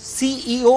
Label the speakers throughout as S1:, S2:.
S1: CEO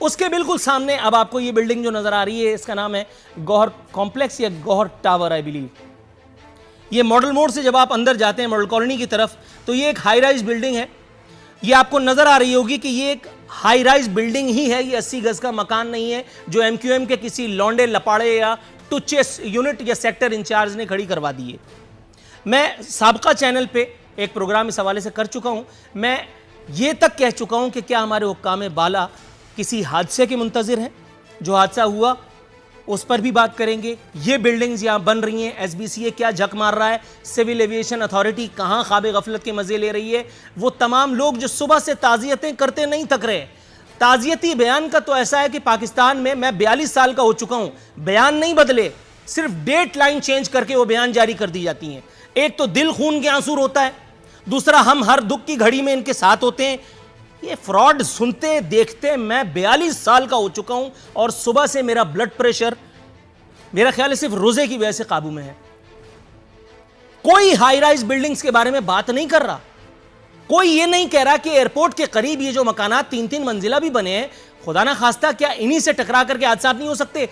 S1: اس کے بالکل سامنے اب آپ کو یہ بلڈنگ جو نظر آ رہی ہے اس کا نام ہے گوہر کمپلیکس یا گوہر ٹاور آئی بلیو. یہ ماڈل موڑ سے جب آپ اندر جاتے ہیں ماڈل کالونی کی طرف تو یہ ایک ہائی رائز بلڈنگ ہے. یہ آپ کو نظر آ رہی ہوگی کہ یہ ایک ہائی رائز بلڈنگ ہی ہے, یہ 80 گز کا مکان نہیں ہے جو ایم کیو ایم کے کسی لونڈے لپاڑے یا ٹچے یونٹ یا سیکٹر انچارج نے کھڑی کروا دی ہے. میں سابقہ چینل پہ ایک پروگرام اس حوالے سے کر چکا ہوں. میں یہ تک کہہ چکا ہوں کہ کیا ہمارے حکام بالا کسی حادثے کے منتظر ہیں. جو حادثہ ہوا اس پر بھی بات کریں گے. یہ بلڈنگز یہاں بن رہی ہیں, ایس بی سی اے کیا جھک مار رہا ہے, سول ایویشن اتھارٹی کہاں خواب غفلت کے مزے لے رہی ہے. وہ تمام لوگ جو صبح سے تعزیتیں کرتے نہیں تھک رہے. تعزیتی بیان کا تو ایسا ہے کہ پاکستان میں 42 سال کا ہو چکا ہوں, بیان نہیں بدلے, صرف ڈیٹ لائن چینج کر کے وہ بیان جاری کر دی جاتی ہیں. ایک تو دل خون کے آنسو ہوتا ہے, دوسرا ہم ہر دکھ کی گھڑی میں ان کے ساتھ ہوتے ہیں. یہ فراڈ سنتے دیکھتے میں 42 سال کا ہو چکا ہوں اور صبح سے میرا بلڈ پریشر میرا خیال ہے صرف روزے کی وجہ سے قابو میں ہے. کوئی ہائی رائز بلڈنگز کے بارے میں بات نہیں کر رہا. کوئی یہ نہیں کہہ رہا کہ ایئرپورٹ کے قریب یہ جو مکانات 3-3 منزلہ بھی بنے ہیں, خدا نہ خواستہ کیا انہی سے ٹکرا کر کے حادثات نہیں ہو سکتے.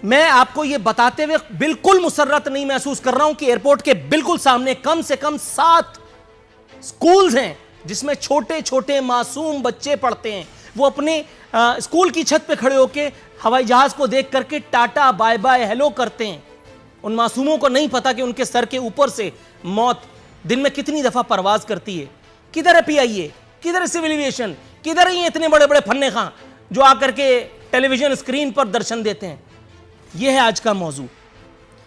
S1: میں آپ کو یہ بتاتے ہوئے بالکل مسرت نہیں محسوس کر رہا ہوں کہ ایئرپورٹ کے بالکل سامنے کم سے کم 7 سکولز ہیں جس میں چھوٹے چھوٹے معصوم بچے پڑھتے ہیں. وہ اپنے اسکول کی چھت پہ کھڑے ہو کے ہوائی جہاز کو دیکھ کر کے ٹاٹا بائے بائے ہیلو کرتے ہیں. ان معصوموں کو نہیں پتا کہ ان کے سر کے اوپر سے موت دن میں کتنی دفعہ پرواز کرتی ہے. کدھر ہے پی آئی اے, کدھر ہے سول ایویشن, کدھر ہیں اتنے بڑے بڑے فن خاں جو آ کر کے ٹیلی ویژن اسکرین پر درشن دیتے ہیں. یہ ہے آج کا موضوع.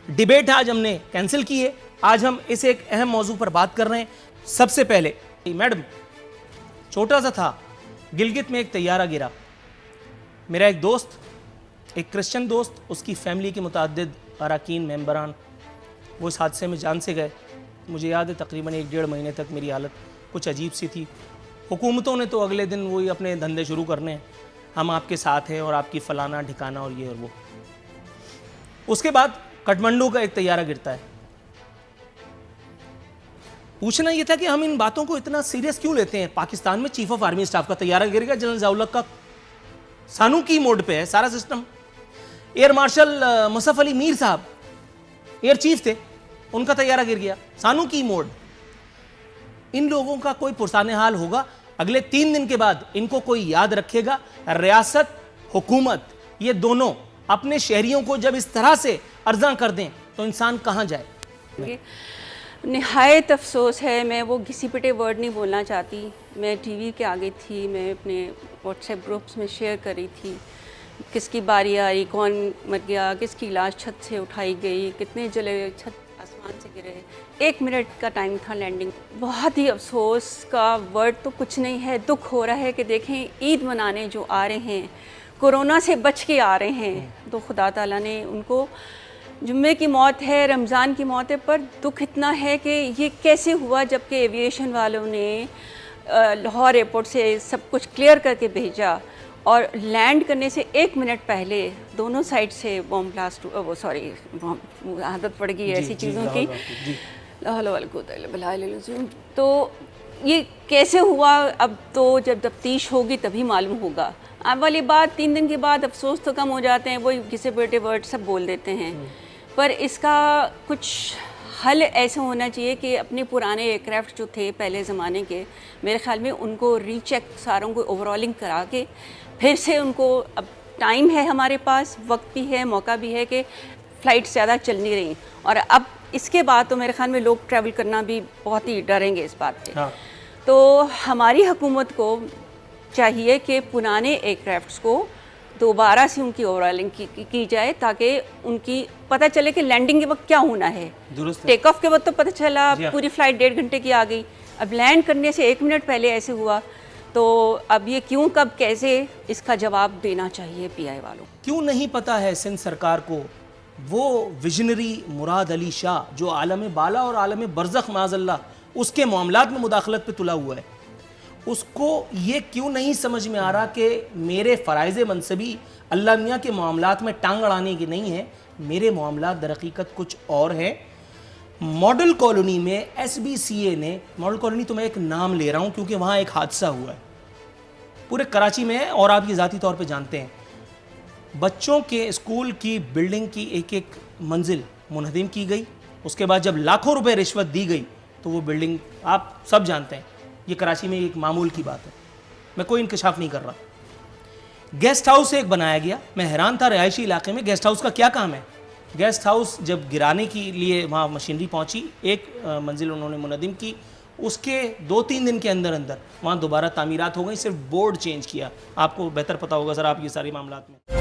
S1: ڈیبیٹ آج ہم نے کینسل کی ہے. آج ہم اس ایک اہم موضوع پر بات کر رہے ہیں. سب سے پہلے میڈم, چھوٹا سا تھا, گلگت میں ایک طیارہ گرا. میرا ایک دوست, ایک کرسچن دوست, اس کی فیملی کے متعدد اراکین ممبران وہ اس حادثے میں جان سے گئے. مجھے یاد ہے تقریباً 1-1.5 مہینے تک میری حالت کچھ عجیب سی تھی. حکومتوں نے تو اگلے دن وہی اپنے دھندے شروع کرنے ہیں, ہم آپ کے ساتھ ہیں اور آپ کی فلانا ٹھکانا اور یہ اور وہ. اس کے بعد کٹمنڈو کا ایک طیارہ گرتا ہے. پوچھنا یہ تھا کہ ہم ان باتوں کو اتنا سیریس کیوں لیتے ہیں. پاکستان میں چیف آف آرمی اسٹاف کا طیارہ گر گیا, جنرل ضیاء الحق کا سانو کی موڈ پہ ہے سارا سسٹم. ایئر مارشل مصطفی علی میر صاحب ایئر چیف تھے, ان کا طیارہ گر گیا, سانو کی موڈ. ان لوگوں کا کوئی پرسان حال ہوگا. اگلے 3 دن کے بعد ان کو کوئی یاد رکھے گا. ریاست حکومت یہ دونوں اپنے شہریوں کو جب اس طرح سے ارزاں کر دیں تو انسان کہاں جائے.
S2: نہایت افسوس ہے. میں وہ گھسی پٹے ورڈ نہیں بولنا چاہتی. میں ٹی وی کے آگے تھی, میں اپنے واٹس ایپ گروپس میں شیئر کر رہی تھی کس کی باری آئی, کون مر گیا, کس کی لاش چھت سے اٹھائی گئی, کتنے جلے چھت آسمان سے گرے. 1 منٹ کا ٹائم تھا لینڈنگ. بہت ہی افسوس کا ورڈ تو کچھ نہیں ہے. دکھ ہو رہا ہے کہ دیکھیں عید منانے جو آ رہے ہیں, کورونا سے بچ کے آ رہے ہیں, تو خدا تعالیٰ نے ان کو, جمعے کی موت ہے, رمضان کی موت ہے, پر دکھ اتنا ہے کہ یہ کیسے ہوا جبکہ ایویشن والوں نے لاہور ایئرپورٹ سے سب کچھ کلیئر کر کے بھیجا اور لینڈ کرنے سے 1 منٹ پہلے دونوں سائڈ سے بوم بلاسٹ, وہ سوری عادت پڑ گئی ایسی چیزوں کی. تو یہ کیسے ہوا اب تو جب تفتیش ہوگی تبھی معلوم ہوگا. اب والی بات 3 دن کے بعد افسوس تو کم ہو جاتے ہیں, وہی گھسے پٹے ورڈ سب بول دیتے ہیں, پر اس کا کچھ حل ایسا ہونا چاہیے کہ اپنے پرانے ایئر کرافٹ جو تھے پہلے زمانے کے, میرے خیال میں ان کو ری چیک ساروں کو اوورالنگ کرا کے پھر سے ان کو, اب ٹائم ہے ہمارے پاس, وقت بھی ہے, موقع بھی ہے کہ فلائٹ زیادہ چل نہیں رہی, اور اب اس کے بعد تو میرے خیال میں لوگ ٹریول کرنا بھی بہت ہی ڈریں گے اس بات پہ. تو ہماری حکومت کو چاہیے کہ پرانے ایئر کرافٹس کو دوبارہ سے ان کی اوورالنگ کی جائے تاکہ ان کی پتہ چلے کہ لینڈنگ کے وقت کیا ہونا ہے. ٹیک آف کے وقت تو پتہ چلا پوری فلائٹ 1.5 گھنٹے کی آ گئی, اب لینڈ کرنے سے 1 منٹ پہلے ایسے ہوا, تو اب یہ کیوں, کب, کیسے, اس کا جواب دینا چاہیے پی آئی والوں.
S1: کیوں نہیں پتا ہے سندھ سرکار کو وہ ویژنری مراد علی شاہ جو عالم بالا اور عالم برزخ معاذ اللہ اس کے معاملات میں مداخلت پہ تلا ہوا ہے, اس کو یہ کیوں نہیں سمجھ میں آ رہا کہ میرے فرائض منصبی اللہ میاں کے معاملات میں ٹانگ اڑانے کی نہیں ہے, میرے معاملات در حقیقت کچھ اور ہیں. ماڈل کالونی میں ایس بی سی اے نے, ماڈل کالونی تو میں ایک نام لے رہا ہوں کیونکہ وہاں ایک حادثہ ہوا ہے, پورے کراچی میں ہے اور آپ یہ ذاتی طور پہ جانتے ہیں. بچوں کے اسکول کی بلڈنگ کی ایک ایک منزل منہدم کی گئی. اس کے بعد جب لاکھوں روپے رشوت دی گئی تو وہ بلڈنگ آپ سب جانتے ہیں. یہ کراچی میں ایک معمول کی بات ہے, میں کوئی انکشاف نہیں کر رہا. گیسٹ ہاؤس ایک بنایا گیا, میں حیران تھا رہائشی علاقے میں گیسٹ ہاؤس کا کیا کام ہے. گیسٹ ہاؤس جب گرانے کے لیے وہاں مشینری پہنچی, ایک منزل انہوں نے منہدم کی, اس کے 2-3 دن کے اندر وہاں دوبارہ تعمیرات ہو گئی, صرف بورڈ چینج کیا. آپ کو بہتر پتہ ہوگا سر, آپ یہ سارے معاملات میں